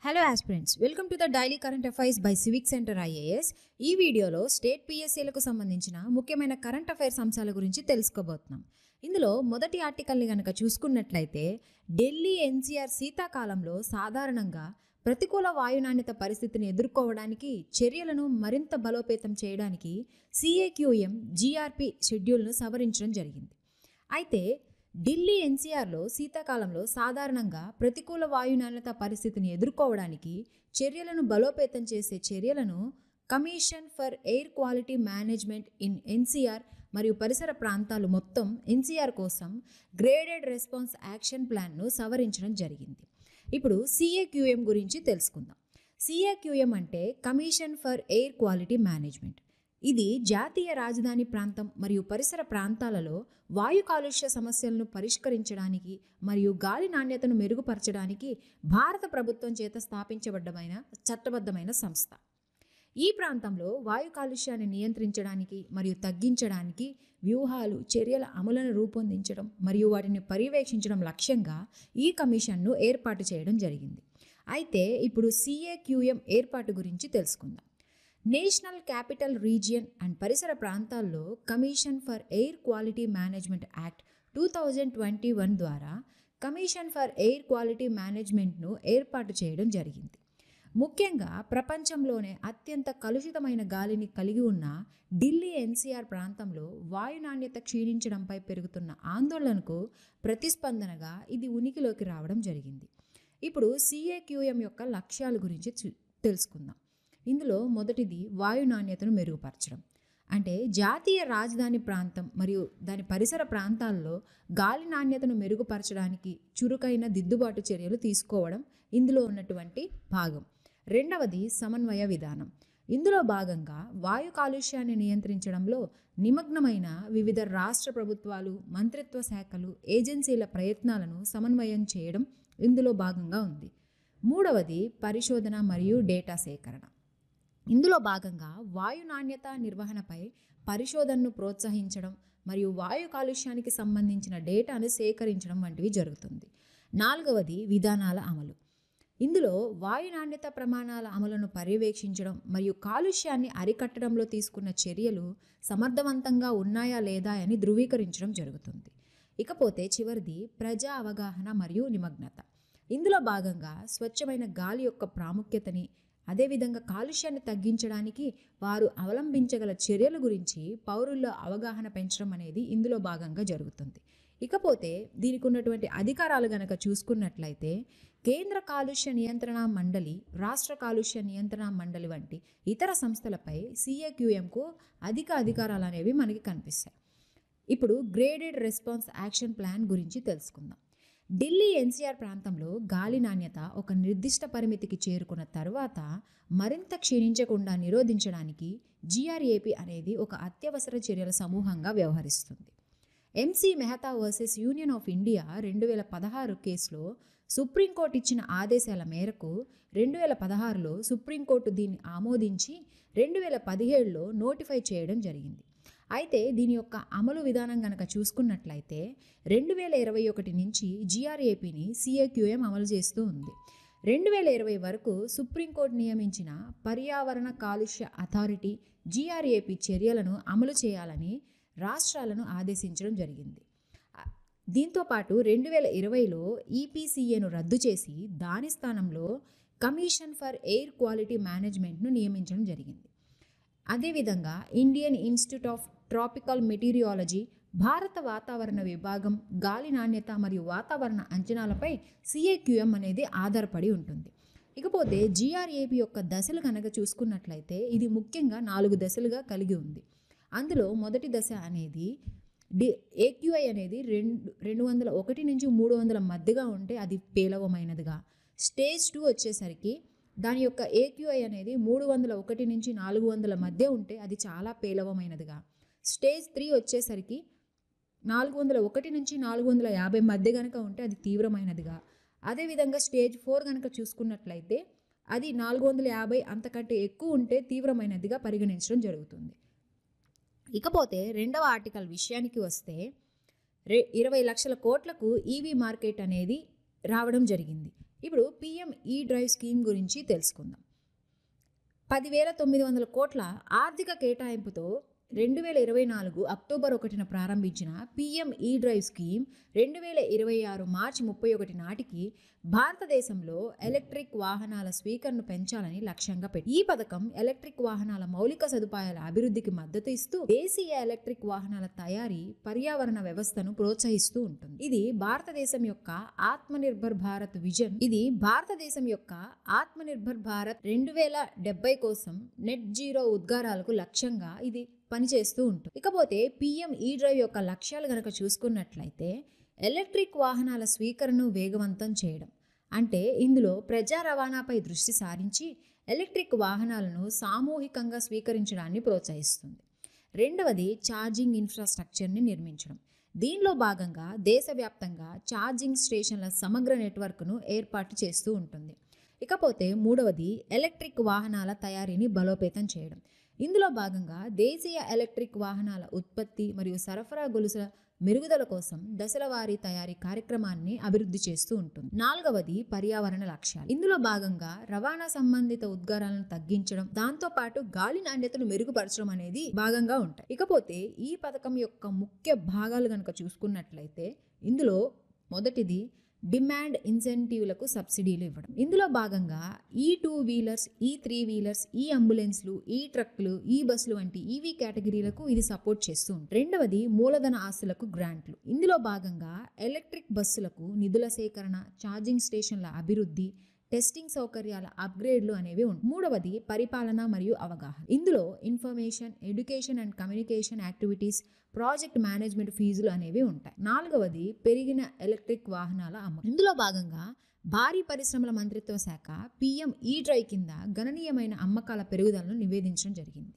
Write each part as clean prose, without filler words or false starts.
Hello aspirants, welcome to the daily current affairs by civic centre IAS. ఈ వీడియోలో state పిఎస్సీలకు సంబంధించిన ముఖ్యమైన current affairs అంశాల గురించి తెలుసుకోబోతున్నాం. ఇందులో మొదటి ఆర్టికల్ని కనుక చూసుకున్నట్లయితే, ఢిల్లీ ఎన్సీఆర్ శీతాకాలంలో సాధారణంగా ప్రతికూల వాయు నాణ్యత పరిస్థితిని ఎదుర్కోవడానికి చర్యలను మరింత బలోపేతం చేయడానికి సిఏక్యూఎం జీఆర్పీ షెడ్యూల్ను సవరించడం జరిగింది. అయితే ఢిల్లీ ఎన్సీఆర్లో శీతాకాలంలో సాధారణంగా ప్రతికూల వాయు నాణ్యత పరిస్థితిని ఎదుర్కోవడానికి చర్యలను బలోపేతం చేసే చర్యలను commission for air quality management in NCR మరియు పరిసర ప్రాంతాలు మొత్తం ఎన్సీఆర్ కోసం గ్రేడెడ్ రెస్పాన్స్ యాక్షన్ ప్లాన్ను సవరించడం జరిగింది. ఇప్పుడు సిఏక్యూఎం గురించి తెలుసుకుందాం. సిఏక్యూఎం అంటే commission for air quality management. ఇది జాతీయ రాజధాని ప్రాంతం మరియు పరిసర ప్రాంతాలలో వాయు కాలుష్య సమస్యలను పరిష్కరించడానికి మరియు గాలి నాణ్యతను మెరుగుపరచడానికి భారత ప్రభుత్వం చేత స్థాపించబడ్డమైన చట్టబద్ధమైన సంస్థ. ఈ ప్రాంతంలో వాయు కాలుష్యాన్ని నియంత్రించడానికి మరియు తగ్గించడానికి వ్యూహాలు, చర్యల అమలును రూపొందించడం మరియు వాటిని పర్యవేక్షించడం లక్ష్యంగా ఈ కమిషన్ను ఏర్పాటు చేయడం జరిగింది. అయితే ఇప్పుడు సిఏక్యూఎం ఏర్పాటు గురించి తెలుసుకుందాం. నేషనల్ క్యాపిటల్ రీజియన్ అండ్ పరిసర ప్రాంతాల్లో commission for air quality management act 2021 ద్వారా కమిషన్ ఫర్ ఎయిర్ క్వాలిటీ మేనేజ్మెంట్ను ఏర్పాటు చేయడం జరిగింది. ముఖ్యంగా ప్రపంచంలోనే అత్యంత కలుషితమైన గాలిని కలిగి ఉన్న ఢిల్లీ ఎన్సీఆర్ ప్రాంతంలో వాయు నాణ్యత క్షీణించడంపై పెరుగుతున్న ఆందోళనకు ప్రతిస్పందనగా ఇది ఉనికిలోకి రావడం జరిగింది. ఇప్పుడు సిఏక్యూఎం యొక్క లక్ష్యాల గురించి తెలుసుకుందాం. ఇందులో మొదటిది వాయు నాణ్యతను మెరుగుపరచడం. అంటే జాతీయ రాజధాని ప్రాంతం మరియు దాని పరిసర ప్రాంతాల్లో గాలి నాణ్యతను మెరుగుపరచడానికి చురుకైన దిద్దుబాటు చర్యలు తీసుకోవడం ఇందులో ఉన్నటువంటి భాగం. రెండవది సమన్వయ విధానం. ఇందులో భాగంగా వాయు కాలుష్యాన్ని నియంత్రించడంలో నిమగ్నమైన వివిధ రాష్ట్ర ప్రభుత్వాలు, మంత్రిత్వ శాఖలు, ఏజెన్సీల ప్రయత్నాలను సమన్వయం చేయడం ఇందులో భాగంగా ఉంది. మూడవది పరిశోధన మరియు డేటా సేకరణ. ఇందులో భాగంగా వాయు నాణ్యత నిర్వహణపై పరిశోధనను ప్రోత్సహించడం మరియు వాయు కాలుష్యానికి సంబంధించిన డేటాను సేకరించడం వంటివి జరుగుతుంది. నాలుగవది విధానాల అమలు. ఇందులో వాయు నాణ్యత ప్రమాణాల అమలును పర్యవేక్షించడం మరియు కాలుష్యాన్ని అరికట్టడంలో తీసుకున్న చర్యలు సమర్థవంతంగా ఉన్నాయా లేదా అని ధృవీకరించడం జరుగుతుంది. ఇకపోతే చివరిది ప్రజా అవగాహన మరియు నిమగ్నత. ఇందులో భాగంగా స్వచ్ఛమైన గాలి యొక్క ప్రాముఖ్యతని, అదేవిధంగా కాలుష్యాన్ని తగ్గించడానికి వారు అవలంబించగల చర్యల గురించి పౌరుల్లో అవగాహన పెంచడం అనేది ఇందులో భాగంగా జరుగుతుంది. ఇకపోతే దీనికి ఉన్నటువంటి అధికారాలు గనక చూసుకున్నట్లయితే, కేంద్ర కాలుష్య నియంత్రణ మండలి, రాష్ట్ర కాలుష్య నియంత్రణ మండలి వంటి ఇతర సంస్థలపై సిఏక్యూఎంకు అధికారాలు అనేవి మనకి కనిపిస్తాయి. ఇప్పుడు గ్రేడెడ్ రెస్పాన్స్ యాక్షన్ ప్లాన్ గురించి తెలుసుకుందాం. ఢిల్లీ ఎన్సీఆర్ ప్రాంతంలో గాలి నాణ్యత ఒక నిర్దిష్ట పరిమితికి చేరుకున్న తర్వాత మరింత క్షీణించకుండా నిరోధించడానికి జీఆర్ఏపీ అనేది ఒక అత్యవసర చర్యల సమూహంగా వ్యవహరిస్తుంది. MC Mehta versus union of India 2016 కేసులో సుప్రీంకోర్టు ఇచ్చిన ఆదేశాల మేరకు 2016లో సుప్రీంకోర్టు దీన్ని ఆమోదించి 2017లో నోటిఫై చేయడం జరిగింది. అయితే దీని యొక్క అమలు విధానం కనుక చూసుకున్నట్లయితే 2021 నుంచి జీఆర్ఏపీని సిఏక్యూఎం అమలు చేస్తూ ఉంది. 2020 వరకు సుప్రీంకోర్టు నియమించిన పర్యావరణ కాలుష్య అథారిటీ జీఆర్ఏపీ చర్యలను అమలు చేయాలని రాష్ట్రాలను ఆదేశించడం జరిగింది. దీంతోపాటు 2020లో ఈపీసీఏను రద్దు చేసి దాని స్థానంలో కమిషన్ ఫర్ ఎయిర్ క్వాలిటీ మేనేజ్మెంట్ను నియమించడం జరిగింది. అదేవిధంగా Indian institute of tropical meteorology, భారత వాతావరణ విభాగం గాలి నాణ్యత మరియు వాతావరణ అంచనాలపై సిఏక్యూఎం అనేది ఆధారపడి ఉంటుంది. ఇకపోతే జీఆర్ఏపీ యొక్క దశలు కనుక చూసుకున్నట్లయితే ఇది ముఖ్యంగా 4 దశలుగా కలిగి ఉంది. అందులో మొదటి దశ అనేది ఏక్యూఐ అనేది 201 నుంచి 300 మధ్యగా ఉంటే అది పేలవమైనదిగా, స్టేజ్ 2 వచ్చేసరికి దాని యొక్క ఏక్యూఐ అనేది 301 నుంచి 400 మధ్య ఉంటే అది చాలా పేలవమైనదిగా, స్టేజ్ 3 వచ్చేసరికి 401 నుంచి 450 మధ్య కనుక ఉంటే అది తీవ్రమైనదిగా, అదేవిధంగా స్టేజ్ 4 కనుక చూసుకున్నట్లయితే అది 450 అంతకంటే ఎక్కువ ఉంటే తీవ్రమైనదిగా పరిగణించడం జరుగుతుంది. ఇకపోతే రెండవ ఆర్టికల్ విషయానికి వస్తే 20 లక్షల కోట్లకు ఈవీ మార్కెట్ అనేది రావడం జరిగింది. ఇప్పుడు పిఎం ఈ డ్రైవ్ స్కీమ్ గురించి తెలుసుకుందాం. 10,900 కోట్ల ఆర్థిక కేటాయింపుతో 2024 అక్టోబర్ 1న ప్రారంభించిన పిఎం ఈ డ్రైవ్ స్కీమ్ 2026 మార్చి 31 నాటికి భారతదేశంలో ఎలక్ట్రిక్ వాహనాల స్వీకరణను పెంచాలని లక్ష్యంగా పెట్టి ఈ పథకం ఎలక్ట్రిక్ వాహనాల మౌలిక సదుపాయాల అభివృద్ధికి మద్దతు ఇస్తూ దేశీయ ఎలక్ట్రిక్ వాహనాల తయారీ పర్యావరణ వ్యవస్థను ప్రోత్సహిస్తూ ఉంటుంది. ఇది భారతదేశం యొక్క ఆత్మనిర్భర్ భారత్ విజన్ 2070 కోసం నెట్ జీరో ఉద్గారాలకు లక్ష్యంగా ఇది పనిచేస్తూ ఉంటుంది. ఇకపోతే పిఎం ఈ డ్రైవ్ యొక్క లక్ష్యాలు గనక చూసుకున్నట్లయితే ఎలక్ట్రిక్ వాహనాల స్వీకరణను వేగవంతం చేయడం, అంటే ఇందులో ప్రజా రవాణాపై దృష్టి సారించి ఎలక్ట్రిక్ వాహనాలను సామూహికంగా స్వీకరించడాన్ని ప్రోత్సహిస్తుంది. రెండవది ఛార్జింగ్ ఇన్ఫ్రాస్ట్రక్చర్ని నిర్మించడం. దీనిలో భాగంగా దేశవ్యాప్తంగా ఛార్జింగ్ స్టేషన్ల సమగ్ర నెట్వర్క్ను ఏర్పాటు చేస్తూ ఉంటుంది. ఇకపోతే మూడవది ఎలక్ట్రిక్ వాహనాల తయారీని బలోపేతం చేయడం. ఇందులో భాగంగా దేశీయ ఎలక్ట్రిక్ వాహనాల ఉత్పత్తి మరియు సరఫరా గొలుసుల మెరుగుదల కోసం దశలవారీ తయారీ కార్యక్రమాన్ని అభివృద్ధి చేస్తూ ఉంటుంది. నాలుగవది పర్యావరణ లక్ష్యాలు. ఇందులో భాగంగా రవాణా సంబంధిత ఉద్గారాలను తగ్గించడం, దాంతోపాటు గాలి నాణ్యతను మెరుగుపరచడం అనేది భాగంగా ఉంటాయి. ఇకపోతే ఈ పథకం యొక్క ముఖ్య భాగాలు కనుక చూసుకున్నట్లయితే ఇందులో మొదటిది డిమాండ్ ఇన్సెంటివ్లకు సబ్సిడీలు ఇవ్వడం. ఇందులో భాగంగా ఈ 2 వీలర్స్, ఈ 3 వీలర్స్, ఈ అంబులెన్స్లు, ఈ ట్రక్కులు, ఈ బస్సులు వంటి ఈవీ కేటగిరీలకు ఇది సపోర్ట్ చేస్తూ ఉంటుంది. రెండవది మూలధన ఆస్తులకు గ్రాంట్లు. ఇందులో భాగంగా ఎలక్ట్రిక్ బస్సులకు నిధుల సేకరణ, ఛార్జింగ్ స్టేషన్ల అభివృద్ధి, టెస్టింగ్ సౌకర్యాల అప్గ్రేడ్లు అనేవి ఉంటాయి. మూడవది పరిపాలన మరియు అవగాహన. ఇందులో information, education and communication activities, project management ఫీజులు అనేవి ఉంటాయి. నాలుగవది పెరిగిన ఎలక్ట్రిక్ వాహనాల అమ్మకం. ఇందులో భాగంగా భారీ పరిశ్రమల మంత్రిత్వ శాఖ పిఎం ఈ డ్రైవ్ కింద గణనీయమైన అమ్మకాల పెరుగుదలను నివేదించడం జరిగింది.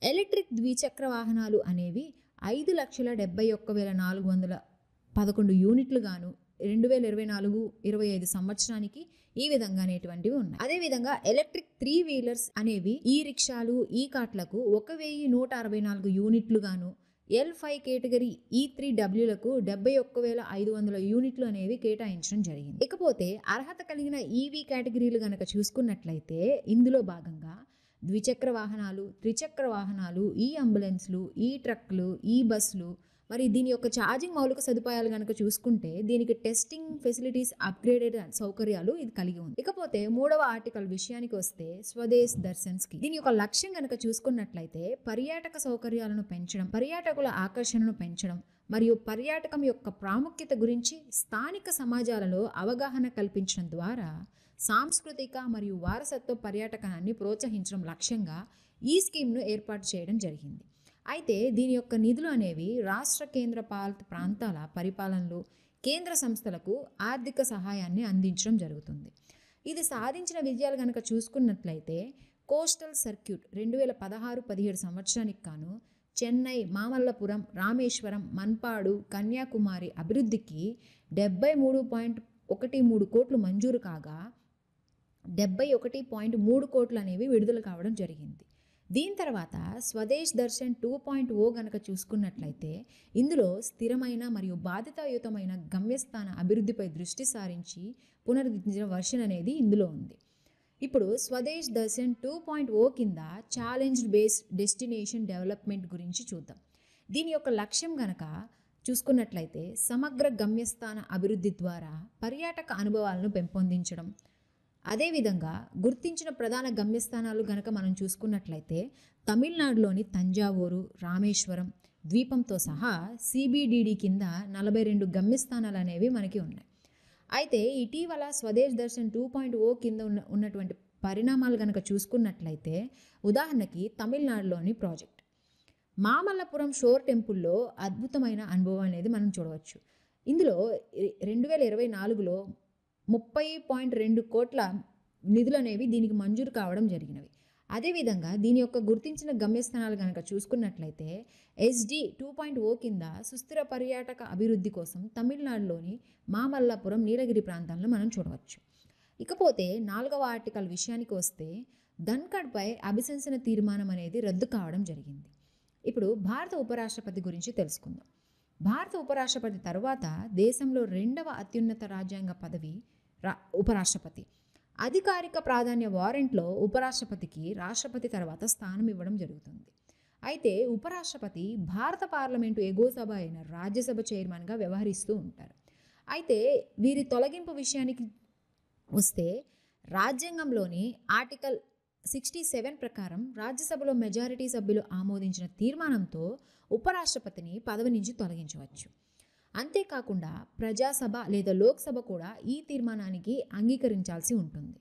ఎలక్ట్రిక్ ద్విచక్ర వాహనాలు అనేవి 5,71,411 యూనిట్లు గాను 2024-25 సంవత్సరానికి ఈ విధంగానేటువంటివి ఉన్నాయి. అదేవిధంగా ఎలక్ట్రిక్ 3 వీలర్స్ అనేవి ఈ రిక్షాలు, ఈ కార్ట్లకు 1,164 యూనిట్లు గాను, L5 కేటగిరీ E3Wలకు 71,500 యూనిట్లు అనేవి కేటాయించడం జరిగింది. ఇకపోతే అర్హత కలిగిన ఈవీ కేటగిరీలు గనక చూసుకున్నట్లయితే ఇందులో భాగంగా ద్విచక్ర వాహనాలు, త్రిచక్ర వాహనాలు, ఈ అంబులెన్స్లు, ఈ ట్రక్లు, ఈ బస్సులు, మరి దీని యొక్క ఛార్జింగ్ మౌలిక సదుపాయాలు కనుక చూసుకుంటే దీనికి టెస్టింగ్ ఫెసిలిటీస్, అప్గ్రేడెడ్ సౌకర్యాలు ఇది కలిగి ఉంది. ఇకపోతే మూడవ ఆర్టికల్ విషయానికి వస్తే స్వదేశ్ దర్శన్ స్కీమ్. దీని యొక్క లక్ష్యం కనుక చూసుకున్నట్లయితే పర్యాటక సౌకర్యాలను పెంచడం, పర్యాటకుల ఆకర్షణను పెంచడం మరియు పర్యాటకం యొక్క ప్రాముఖ్యత గురించి స్థానిక సమాజాలలో అవగాహన కల్పించడం ద్వారా సాంస్కృతిక మరియు వారసత్వ పర్యాటకాన్ని ప్రోత్సహించడం లక్ష్యంగా ఈ స్కీమ్ను ఏర్పాటు చేయడం జరిగింది. అయితే దీని యొక్క నిధులు అనేవి రాష్ట్ర కేంద్ర పాలిత ప్రాంతాల పరిపాలనలు, కేంద్ర సంస్థలకు ఆర్థిక సహాయాన్ని అందించడం జరుగుతుంది. ఇది సాధించిన విజయాలు కనుక చూసుకున్నట్లయితే కోస్టల్ సర్క్యూట్ 2016-17 సంవత్సరానికి గాను చెన్నై, మామల్లపురం, రామేశ్వరం, మన్పాడు, కన్యాకుమారి అభివృద్ధికి 73.13 కోట్లు మంజూరు కాగా 71.3 కోట్లు అనేవి విడుదల కావడం జరిగింది. దీని తర్వాత స్వదేశ్ దర్శన్ 2.0 గనక చూసుకున్నట్లయితే ఇందులో స్థిరమైన మరియు బాధ్యతాయుతమైన గమ్యస్థాన అభివృద్ధిపై దృష్టి సారించి పునరుద్ధరించిన వర్షన్ అనేది ఇందులో ఉంది. ఇప్పుడు స్వదేశ్ దర్శన్ 2.0 కింద ఛాలెంజ్డ్ బేస్డ్ డెస్టినేషన్ డెవలప్మెంట్ గురించి చూద్దాం. దీని యొక్క లక్ష్యం గనక చూసుకున్నట్లయితే సమగ్ర గమ్యస్థాన అభివృద్ధి ద్వారా పర్యాటక అనుభవాలను పెంపొందించడం. అదేవిధంగా గుర్తించిన ప్రధాన గమ్యస్థానాలు గనక మనం చూసుకున్నట్లయితే తమిళనాడులోని తంజావూరు, రామేశ్వరం ద్వీపంతో సహా సిబిడిడి కింద 42 గమ్యస్థానాలు అనేవి మనకి ఉన్నాయి. అయితే ఇటీవల స్వదేశ్ దర్శన్ 2.0 కింద ఉన్నటువంటి పరిణామాలు గనక చూసుకున్నట్లయితే ఉదాహరణకి తమిళనాడులోని ప్రాజెక్ట్ మామల్లపురం షోర్ టెంపుల్లో అద్భుతమైన అనుభవం అనేది మనం చూడవచ్చు. ఇందులో 2024లో 30.2 కోట్ల నిధులు అనేవి దీనికి మంజూరు కావడం జరిగినవి. అదేవిధంగా దీని యొక్క గుర్తించిన గమ్యస్థానాలు కనుక చూసుకున్నట్లయితే SD 2.0 కింద సుస్థిర పర్యాటక అభివృద్ధి కోసం తమిళనాడులోని మామల్లపురం, నీలగిరి ప్రాంతాలను మనం చూడవచ్చు. ఇకపోతే 4వ ఆర్టికల్ విషయానికి వస్తే ధన్కడ్పై అభిశంసన తీర్మానం అనేది రద్దు కావడం జరిగింది. ఇప్పుడు భారత ఉపరాష్ట్రపతి గురించి తెలుసుకుందాం. భారత ఉపరాష్ట్రపతి తర్వాత దేశంలో 2వ అత్యున్నత రాజ్యాంగ పదవి ఉపరాష్ట్రపతి. అధికారిక ప్రాధాన్య వారెంట్లో ఉపరాష్ట్రపతికి రాష్ట్రపతి తర్వాత స్థానం ఇవ్వడం జరుగుతుంది. అయితే ఉపరాష్ట్రపతి భారత పార్లమెంటు ఎగువ సభ అయిన రాజ్యసభ చైర్మన్గా వ్యవహరిస్తూ ఉంటారు. అయితే వీరి తొలగింపు విషయానికి వస్తే రాజ్యాంగంలోని ఆర్టికల్ 67 ప్రకారం రాజ్యసభలో మెజారిటీ సభ్యులు ఆమోదించిన తీర్మానంతో ఉపరాష్ట్రపతిని పదవి నుంచి తొలగించవచ్చు. అంతేకాకుండా ప్రజాసభ లేదా లోక్సభ కూడా ఈ తీర్మానానికి అంగీకరించాల్సి ఉంటుంది.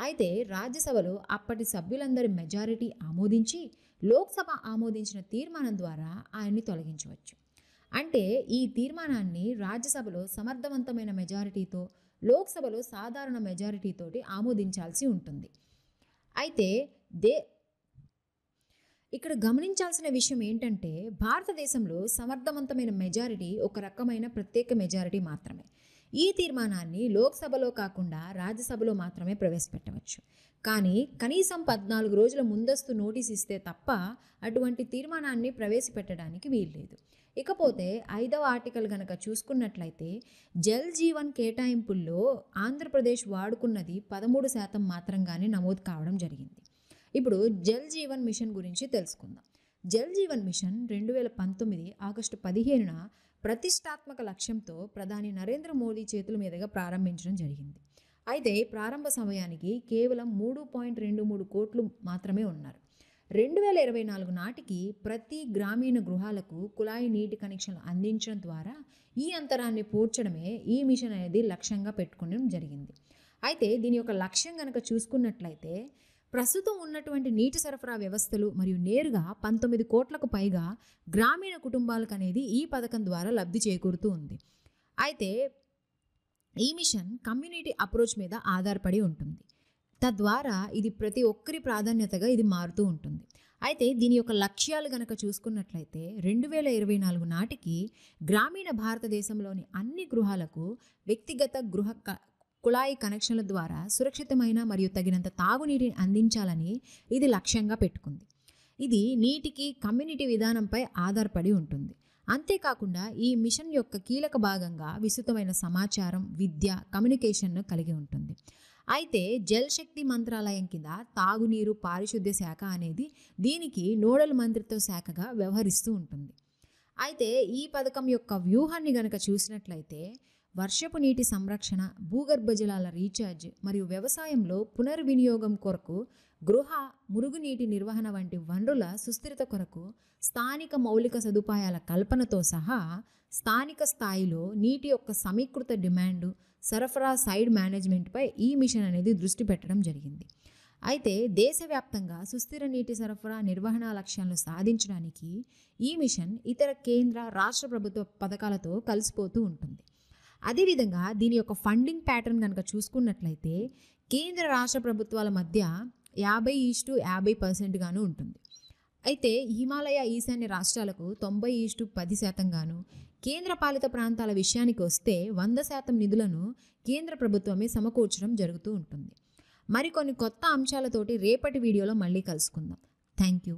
అయితే రాజ్యసభలో అప్పటి సభ్యులందరి మెజారిటీ ఆమోదించి లోక్సభ ఆమోదించిన తీర్మానం ద్వారా ఆయన్ని తొలగించవచ్చు. అంటే ఈ తీర్మానాన్ని రాజ్యసభలో సమర్థవంతమైన మెజారిటీతో, లోక్సభలో సాధారణ మెజారిటీతోటి ఆమోదించాల్సి ఉంటుంది. అయితే ఇక్కడ గమనించాల్సిన విషయం ఏంటంటే భారతదేశంలో సమర్థవంతమైన మెజారిటీ ఒక రకమైన ప్రత్యేక మెజారిటీ మాత్రమే. ఈ తీర్మానాన్ని లోక్సభలో కాకుండా రాజ్యసభలో మాత్రమే ప్రవేశపెట్టవచ్చు. కానీ కనీసం 14 రోజుల ముందస్తు నోటీస్ ఇస్తే తప్ప అటువంటి తీర్మానాన్ని ప్రవేశపెట్టడానికి వీల్లేదు. ఇకపోతే 5వ ఆర్టికల్ గనక చూసుకున్నట్లయితే జల్ జీవన్ కేటాయింపుల్లో ఆంధ్రప్రదేశ్ వాడుకున్నది 13% మాత్రంగానే నమోదు కావడం జరిగింది. ఇప్పుడు జల్ జీవన్ మిషన్ గురించి తెలుసుకుందాం. జల్ జీవన్ మిషన్ 2019 ఆగస్టు 15న ప్రతిష్టాత్మక లక్ష్యంతో ప్రధాని నరేంద్ర మోదీ చేతుల మీదుగా ప్రారంభించడం జరిగింది. అయితే ప్రారంభ సమయానికి కేవలం 3.23 కోట్లు మాత్రమే ఉన్నారు. 2024 నాటికి ప్రతి గ్రామీణ గృహాలకు కుళాయి నీటి కనెక్షన్లు అందించడం ద్వారా ఈ అంతరాన్ని పూడ్చడమే ఈ మిషన్ అనేది లక్ష్యంగా పెట్టుకోవడం జరిగింది. అయితే దీని యొక్క లక్ష్యం కనుక చూసుకున్నట్లయితే ప్రస్తుతం ఉన్నటువంటి నీటి సరఫరా వ్యవస్థలు మరియు నేరుగా 19 కోట్లకు పైగా గ్రామీణ కుటుంబాలకు అనేది ఈ పథకం ద్వారా లబ్ధి చేకూరుతూ ఉంది. అయితే ఈ మిషన్ కమ్యూనిటీ అప్రోచ్ మీద ఆధారపడి ఉంటుంది. తద్వారా ఇది ప్రతి ఒక్కరి ప్రాధాన్యతగా ఇది మారుతూ ఉంటుంది. అయితే దీని యొక్క లక్ష్యాలు గనక చూసుకున్నట్లయితే 2024 నాటికి గ్రామీణ భారతదేశంలోని అన్ని గృహాలకు వ్యక్తిగత గృహ కుళాయి కనెక్షన్ల ద్వారా సురక్షితమైన మరియు తగినంత తాగునీటిని అందించాలని ఇది లక్ష్యంగా పెట్టుకుంది. ఇది నీటికి కమ్యూనిటీ విధానంపై ఆధారపడి ఉంటుంది. అంతేకాకుండా ఈ మిషన్ యొక్క కీలక భాగంగా విస్తృతమైన సమాచారం, విద్య, కమ్యూనికేషన్ను కలిగి ఉంటుంది. అయితే జల్ శక్తి మంత్రాలయం కింద తాగునీరు, పారిశుద్ధ్య శాఖ అనేది దీనికి నోడల్ మంత్రిత్వ శాఖగా వ్యవహరిస్తూ ఉంటుంది. అయితే ఈ పథకం యొక్క వ్యూహాన్ని గనక చూసినట్లయితే వర్షపు నీటి సంరక్షణ, భూగర్భ జలాల రీఛార్జ్ మరియు వ్యవసాయంలో పునర్వినియోగం కొరకు గృహ, మురుగునీటి నిర్వహణ వంటి వనరుల సుస్థిరత కొరకు స్థానిక మౌలిక సదుపాయాల కల్పనతో సహా స్థానిక స్థాయిలో నీటి యొక్క సమీకృత డిమాండు, సరఫరా సైడ్ మేనేజ్మెంట్పై ఈ మిషన్ అనేది దృష్టి పెట్టడం జరిగింది. అయితే దేశవ్యాప్తంగా సుస్థిర నీటి సరఫరా నిర్వహణ లక్ష్యాలను సాధించడానికి ఈ మిషన్ ఇతర కేంద్ర, రాష్ట్ర ప్రభుత్వ పథకాలతో కలిసిపోతూ ఉంటుంది. అదేవిధంగా దీని యొక్క ఫండింగ్ ప్యాటర్న్ కనుక చూసుకున్నట్లయితే కేంద్ర, రాష్ట్ర ప్రభుత్వాల మధ్య 50:50% గాను ఉంటుంది. అయితే హిమాలయ, ఈశాన్య రాష్ట్రాలకు 90:10% గాను, కేంద్ర పాలిత ప్రాంతాల విషయానికి వస్తే 100% నిధులను కేంద్ర ప్రభుత్వమే సమకూర్చడం జరుగుతూ ఉంటుంది. మరికొన్ని కొత్త అంశాలతోటి రేపటి వీడియోలో మళ్ళీ కలుసుకుందాం. Thank you.